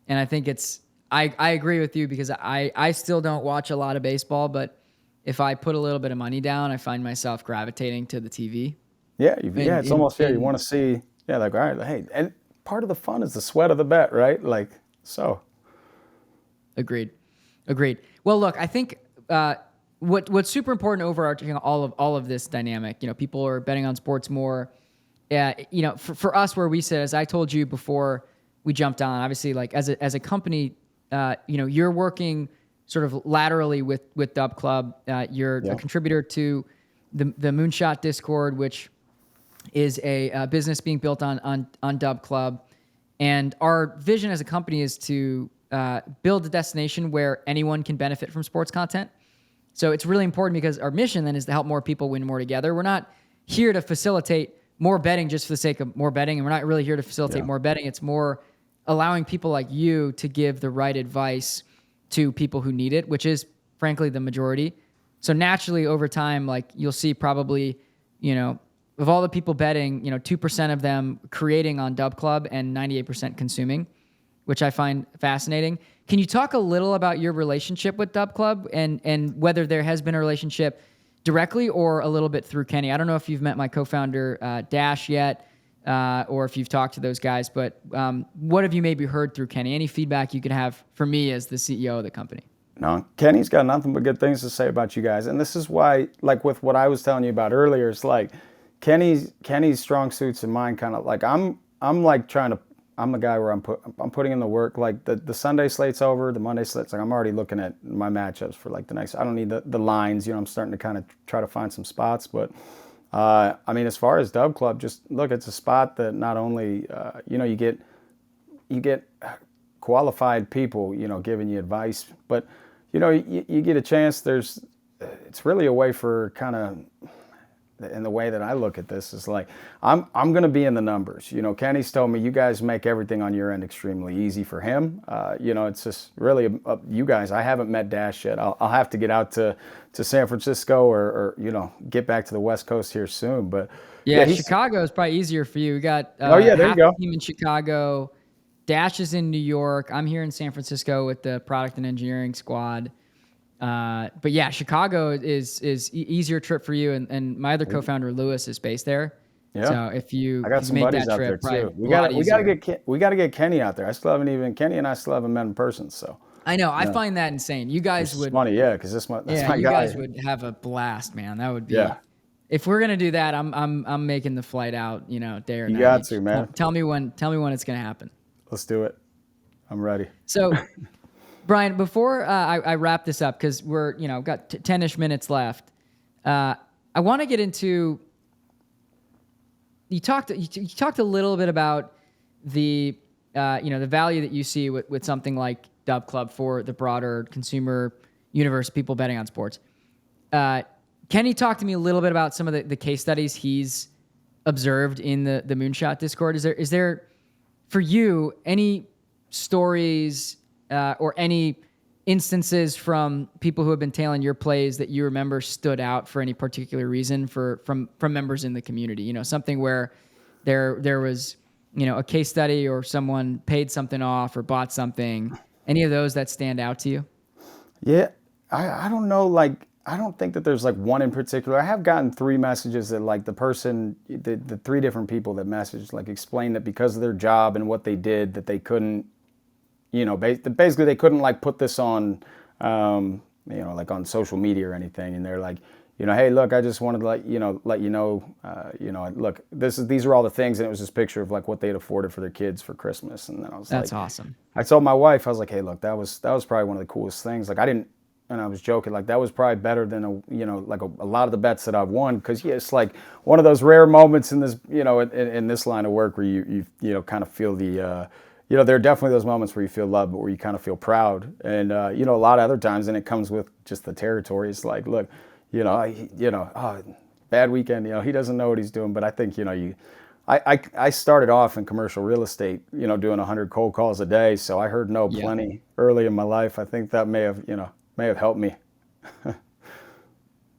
And I think it's I agree with you because I still don't watch a lot of baseball, but if I put a little bit of money down, I find myself gravitating to the TV. Yeah, it's almost you want to see. Yeah, like all right, hey, and part of the fun is the sweat of the bet, right? Like so. Agreed. Well, look, I think what's super important overarching all of this dynamic, people are betting on sports more. For us where we sit, as I told you before we jumped on, obviously, like as a company, you're working sort of laterally with DubClub. You're a contributor to the Moonshot Discord, which is a business being built on DubClub. And our vision as a company is to build a destination where anyone can benefit from sports content. So it's really important because our mission then is to help more people win more together. We're not here to facilitate more betting just for the sake of more betting. And we're not really here to facilitate more betting. It's more allowing people like you to give the right advice to people who need it, which is frankly the majority. So naturally over time, like you'll see probably, of all the people betting, 2% of them creating on DubClub and 98% consuming, which I find fascinating. Can you talk a little about your relationship with DubClub and whether there has been a relationship directly or a little bit through Kenny? I don't know if you've met my co-founder Dash yet, or if you've talked to those guys, but what have you maybe heard through Kenny? Any feedback you could have for me as the CEO of the company? No, Kenny's got nothing but good things to say about you guys. And this is why, like with what I was telling you about earlier, it's like Kenny's strong suits and mine kind of like I'm like I'm the guy where I'm putting in the work. Like the Sunday slate's over, the Monday slate's like I'm already looking at my matchups for like the next. I don't need the lines, I'm starting to kind of try to find some spots. But I mean, as far as DubClub, just look, it's a spot that not only you get qualified people giving you advice, but you get a chance. It's really a way for kind of. And the way that I look at this is like, I'm going to be in the numbers. Kenny's told me you guys make everything on your end extremely easy for him. It's just really you guys. I haven't met Dash yet. I'll have to get out to San Francisco or get back to the West Coast here soon. But yeah, Chicago is probably easier for you. We got there you go. Team in Chicago. Dash is in New York. I'm here in San Francisco with the product and engineering squad. But yeah, Chicago is easier trip for you, and my other co-founder Lewis is based there. Yeah. So if you I got some make buddies that out trip, there too. We got to get Kenny out there. Kenny and I still haven't met in person. So I know I find that insane. You guys would funny, because that's my guy. You guys would have a blast, man. That would be If we're gonna do that, I'm making the flight out, day or night. You got to, man. Tell me when it's gonna happen. Let's do it. I'm ready. So. Brian, before I wrap this up, because we're got 10-ish minutes left, I want to get into. You talked a little bit about the the value that you see with something like DubClub for the broader consumer universe, people betting on sports. Kenny talked to me a little bit about some of the case studies he's observed in the Moonshot Discord. Is there for you any stories? Or any instances from people who have been tailing your plays that you remember stood out for any particular reason from members in the community? Something where there was a case study or someone paid something off or bought something. Any of those that stand out to you? Yeah, I don't know. Like I don't think that there's like one in particular. I have gotten 3 messages that like the 3 different people that messaged like explained that because of their job and what they did that they couldn't. Basically they couldn't like put this on, like on social media or anything. And they're like, hey, look, I just wanted to let you know, look, these are all the things. And it was this picture of like what they'd afforded for their kids for Christmas. And then I was That's awesome. I told my wife, I was like, hey, look, that was probably one of the coolest things. Like and I was joking, like that was probably better than a lot of the bets that I've won. Cause it's like one of those rare moments in this, in this line of work where you kind of feel the, there are definitely those moments where you feel love, but where you kind of feel proud. And, a lot of other times, and it comes with just the territory. It's like, look, bad weekend, he doesn't know what he's doing. But I think, I started off in commercial real estate, doing 100 cold calls a day. So I heard no plenty early in my life. I think that may have helped me.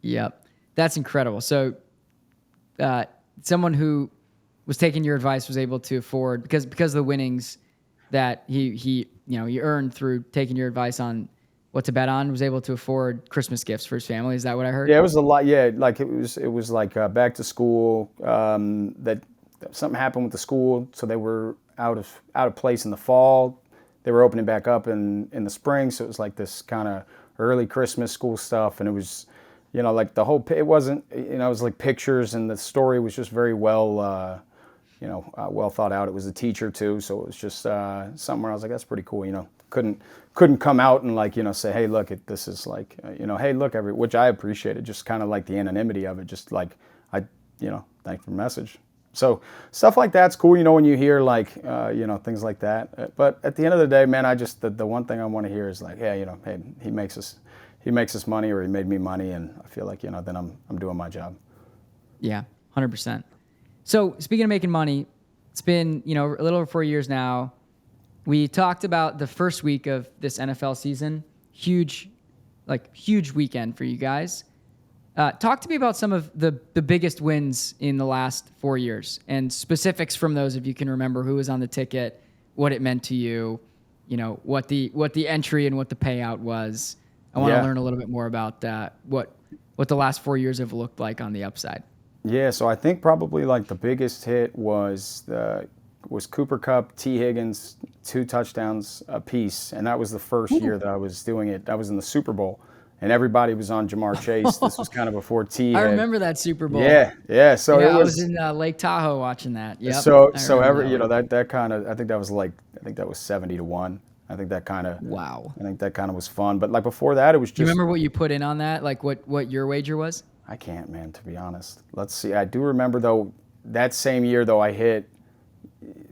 Yep. That's incredible. So, someone who was taking your advice was able to afford because of the winnings, that he earned through taking your advice on what to bet on, was able to afford Christmas gifts for his family. Is that what I heard? Yeah, it was a lot. Yeah, like it was like back to school. That something happened with the school, so they were out of place in the fall. They were opening back up in the spring, so it was like this kind of early Christmas school stuff, and it was, like the whole. It wasn't, it was like pictures, and the story was just very well, well thought out. It was a teacher too, so it was just something where I was like, that's pretty cool. Couldn't come out and like say, hey, look, this is like hey, look, which I appreciated, just kind of like the anonymity of it, just like thank for the message. So stuff like that's cool, when you hear like things like that. But at the end of the day, man, I just the one thing I want to hear is like, yeah, hey, he makes us money, or he made me money, and I feel like then I'm doing my job. Yeah, 100%. So speaking of making money, it's been a little over 4 years now. We talked about the first week of this NFL season. Huge weekend for you guys. Talk to me about some of the biggest wins in the last 4 years, and specifics from those, if you can remember who was on the ticket, what it meant to you, what the entry and what the payout was. I want to learn a little bit more about what the last 4 years have looked like on the upside. Yeah, so I think probably like the biggest hit was Cooper Kupp, T. Higgins, 2 touchdowns apiece, and that was the first year that I was doing it. I was in the Super Bowl, and everybody was on Jamar Chase. This was kind of before T. I remember that Super Bowl. Yeah. So I was in Lake Tahoe watching that. Yep. So every that kind of, I think that was 70-1. I think that kind of was fun. But like before that, it was just. Do you remember what you put in on that? Like what your wager was? I can't, man, to be honest. Let's see. I do remember though that same year though I hit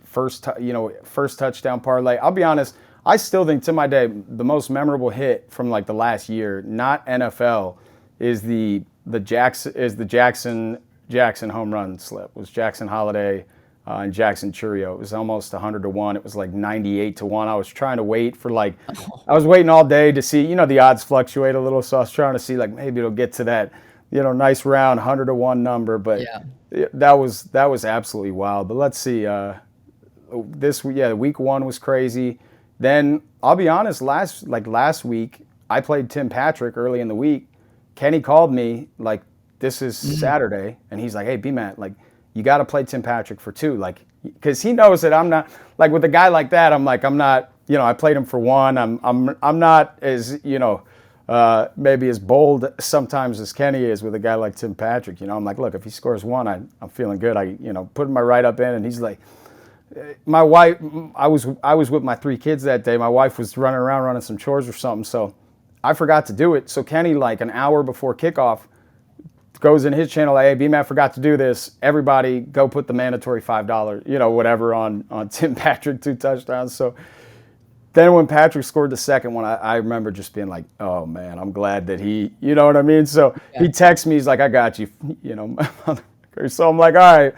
first touchdown parlay. I'll be honest, I still think to my day the most memorable hit from like the last year, not NFL, is the Jackson home run slip. It was Jackson Holiday and Jackson Churio. It was almost 100-1. It was like 98-1. I was trying to wait for I was waiting all day to see, the odds fluctuate a little, so I was trying to see like maybe it'll get to that, nice round 100-1 number, but that was absolutely wild. But let's see, week 1 was crazy. Then I'll be honest, last week I played Tim Patrick early in the week. Kenny called me like, this is Saturday, and he's like, hey, Bmatt, like you got to play Tim Patrick for 2, like, because he knows that I'm not like with a guy like that. I'm not, I played him for 1. I'm not as maybe as bold sometimes as Kenny is with a guy like Tim Patrick. I'm like, look, if he scores 1, I'm feeling good. I put my right up in, and he's like. My wife, I was with my 3 kids that day. My wife was running some chores or something, so I forgot to do it. So Kenny, like an hour before kickoff, goes in his channel, like, hey, Bmatt forgot to do this. Everybody go put the mandatory $5, whatever on Tim Patrick, 2 touchdowns. So then when Patrick scored the second one, I remember just being like, oh man, I'm glad that he, you know what I mean? So he texts me, he's like, I got you, so I'm like, all right.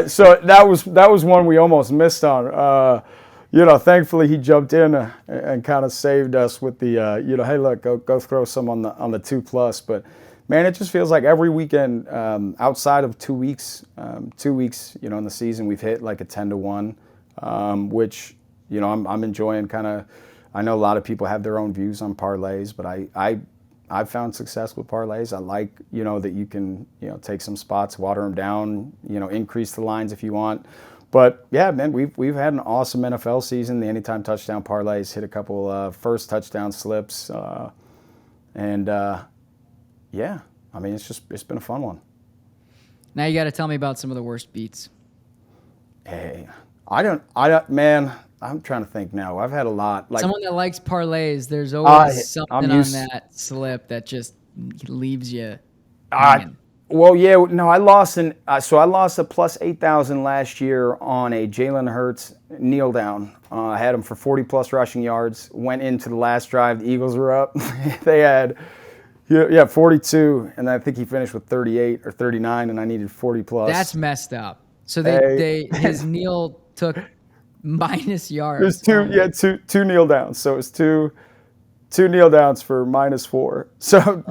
So that was one we almost missed on. Thankfully he jumped in and kind of saved us with the, hey, look, go throw some on the 2+. But man, it just feels like every weekend outside of 2 weeks, in the season, we've hit like a 10-1, which I'm enjoying. Kind of, I know a lot of people have their own views on parlays, but I've found success with parlays. I like, that you can, take some spots, water them down, increase the lines if you want. But yeah, man, we've had an awesome NFL season. The anytime touchdown parlays hit a couple first touchdown slips, and yeah, I mean it's been a fun one. Now you got to tell me about some of the worst beats. Hey, I don't, man. I'm trying to think now. I've had a lot. Like someone that likes parlays, there's always something on that slip that just leaves you hanging. Well, yeah, no, I lost a plus 8,000 last year on a Jalen Hurts kneel down. I had him for 40+ rushing yards. Went into the last drive. The Eagles were up. They had 42, and I think he finished with 38 or 39, and I needed 40+. That's messed up. So his kneel took minus yards. There's two kneel downs. So it's two kneel downs for -4. So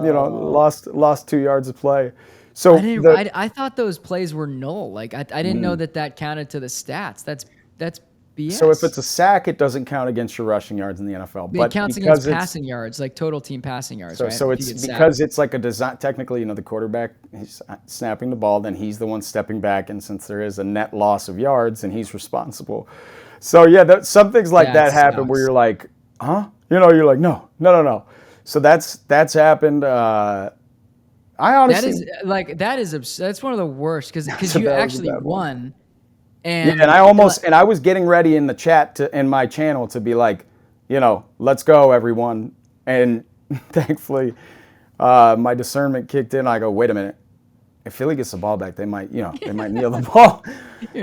lost 2 yards of play. So I thought those plays were null. Like I didn't know that counted to the stats. That's BS. So if it's a sack, it doesn't count against your rushing yards in the NFL. But it counts against passing yards, like total team passing yards, right? So it's because it's like a design. Technically, the quarterback, he's snapping the ball, then he's the one stepping back, and since there is a net loss of yards, and he's responsible. So yeah, some things like that happen where you're like, huh? You're like, no. So that's happened. I honestly that's one of the worst because you actually won. And I was getting ready in the chat in my channel to be like, let's go everyone. And thankfully, my discernment kicked in. I go, wait a minute. If Philly gets the ball back, they might kneel the ball.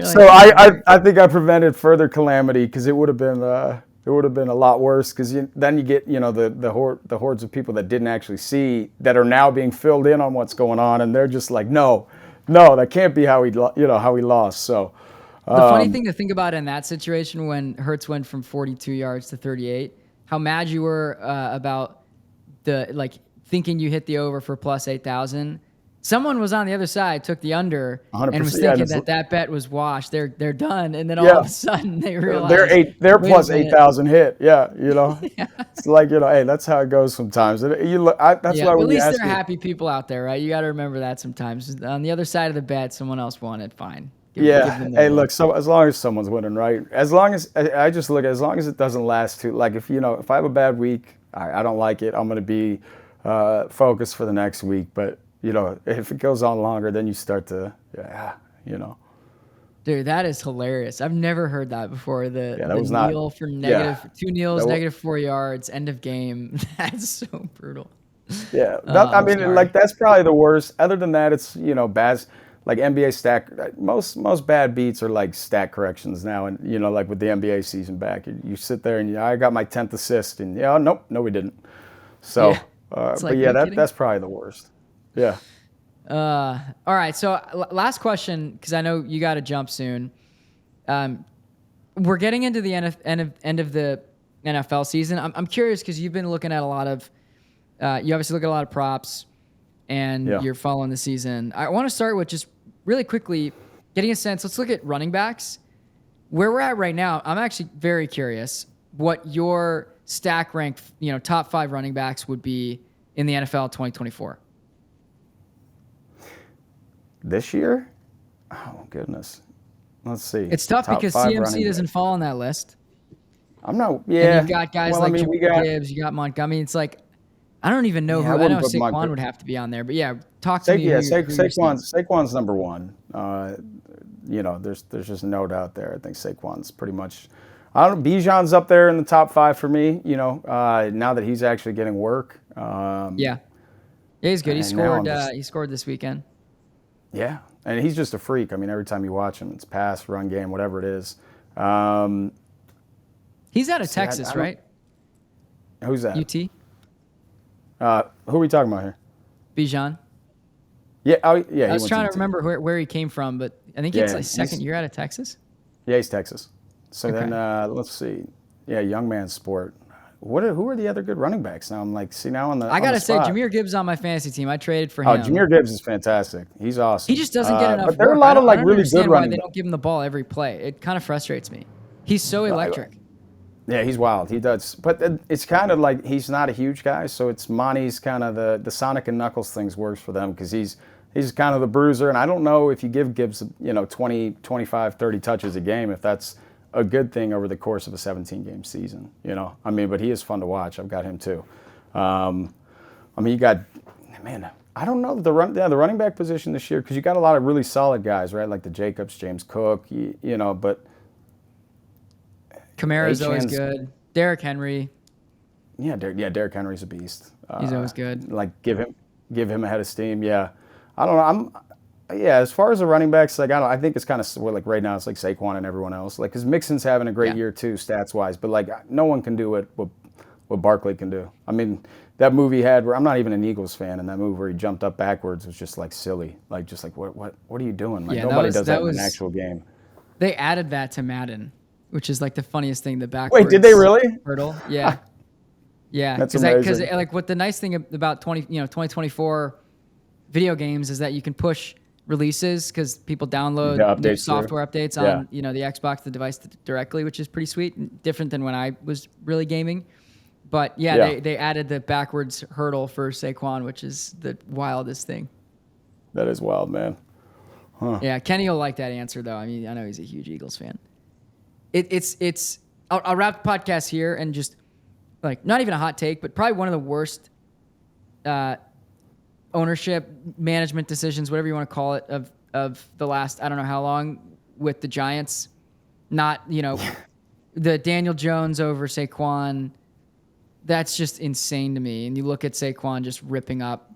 So I think I prevented further calamity because it would have been a lot worse because then you get the hordes of people that didn't actually see that are now being filled in on what's going on, and they're just like, no, that can't be how he lost. So. The funny thing to think about in that situation when Hurts went from 42 yards to 38, how mad you were about thinking you hit the over for plus 8,000. Someone was on the other side, took the under, and was thinking that bet was washed. They're done, and then all of a sudden they realize they're plus 8,000 hit. Yeah. It's like hey, that's how it goes sometimes. That's why at least there are happy people out there, right? You got to remember that sometimes. On the other side of the bet, someone else won it. Fine. Hey, look. So as long as someone's winning, right? As long as as long as it doesn't last too. Like if I have a bad week, I don't like it. I'm going to be focused for the next week. But if it goes on longer, then you start to Dude, that is hilarious. I've never heard that before. The kneel for two kneels, negative 4 yards, end of game. That's so brutal. Yeah, that's probably the worst. Other than that, it's bad. Like NBA stack, most bad beats are like stat corrections now, and like with the NBA season back, you sit there and I got my 10th assist, and no, we didn't. So, that's probably the worst. Yeah. All right. So last question, because I know you got to jump soon. We're getting into the end of the NFL season. I'm curious because you've been looking at a lot of, you obviously look at a lot of props, and you're following the season. I want to start with just really quickly getting a sense. Let's look at running backs. Where we're at right now, I'm actually very curious what your stack rank, top 5 running backs would be in the NFL 2024. This year? Oh, goodness. Let's see. It's tough because CMC doesn't fall on that list. I'm not, And you've got guys Jameer Gibbs, you got Montgomery. It's like, I don't even know who. I know Saquon would have to be on there, but talk to me. Yeah, Saquon's number one. There's just no doubt there. I think Saquon's pretty much. Bijan's up there in the top 5 for me. Now that he's actually getting work. He's good. He scored this weekend. Yeah, and he's just a freak. I mean, every time you watch him, it's pass, run game, whatever it is. He's out of Texas, right? Who's that? UT. Who are we talking about here? Bijan. Yeah. I was trying to remember where he came from, but I think it's like second year out of Texas. Yeah, he's Texas. So then let's see. Yeah, young man sport. Who are the other good running backs now? I'm like, now on the. I gotta say, Jameer Gibbs on my fantasy team. I traded for him. Oh, Jameer Gibbs is fantastic. He's awesome. He just doesn't get enough. But there are a lot of really good running. They don't give him the ball every play. It kind of frustrates me. He's so electric. Yeah, he's wild. He does. But it's kind of like he's not a huge guy, so it's Monty's kind of the Sonic and Knuckles things works for them because he's kind of the bruiser. And I don't know if you give Gibbs 20, 25, 30 touches a game, if that's a good thing over the course of a 17-game season. But he is fun to watch. I've got him too. You got, I don't know the running back position this year because you got a lot of really solid guys, right? Like the Jacobs, James Cook, but. Kamara's always good. Derrick Henry. Yeah, Derrick Henry's a beast. He's always good. Like give him a head of steam. Yeah, I don't know. As far as the running backs, I think it's kind of like right now it's like Saquon and everyone else. Like because Mixon's having a great year too, stats wise. But like no one can do what Barkley can do. I mean that move he had where I'm not even an Eagles fan, and that move where he jumped up backwards was just like silly. Like just like what are you doing? Like nobody does that in an actual game. They added that to Madden, which is like the funniest thing. The backwards. Wait, did they really? Hurdle, yeah, yeah. That's amazing. Because what the nice thing about 2024 video games is that you can push releases because people download new software updates on the Xbox, the device directly, which is pretty sweet. Different than when I was really gaming. But they added the backwards hurdle for Saquon, which is the wildest thing. That is wild, man. Huh. Yeah, Kenny will like that answer though. I mean, I know he's a huge Eagles fan. It's. I'll wrap the podcast here and just like not even a hot take, but probably one of the worst ownership management decisions, whatever you want to call it, of the last I don't know how long with the Giants. Not the Daniel Jones over Saquon. That's just insane to me. And you look at Saquon just ripping up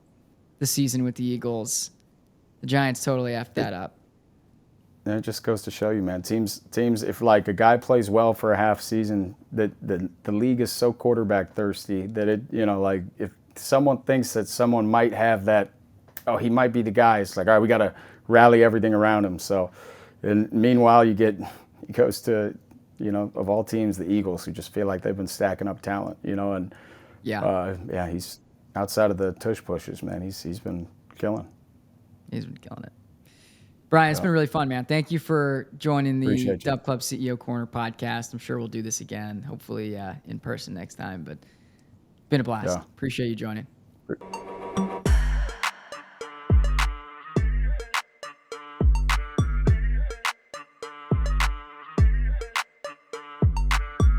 the season with the Eagles. The Giants totally effed that up. And it just goes to show you, man. Teams, if like a guy plays well for a half season, that the league is so quarterback thirsty that it, like if someone thinks that someone might have that, he might be the guy. It's like, all right, we got to rally everything around him. So, and meanwhile, he goes to, of all teams, the Eagles, who just feel like they've been stacking up talent, and he's outside of the tush pushes, man. He's been killing. He's been killing it. Brian, it's been really fun, man. Thank you for joining the DubClub CEO Corner podcast. I'm sure we'll do this again, hopefully in person next time. But it's been a blast. Yeah. Appreciate you joining.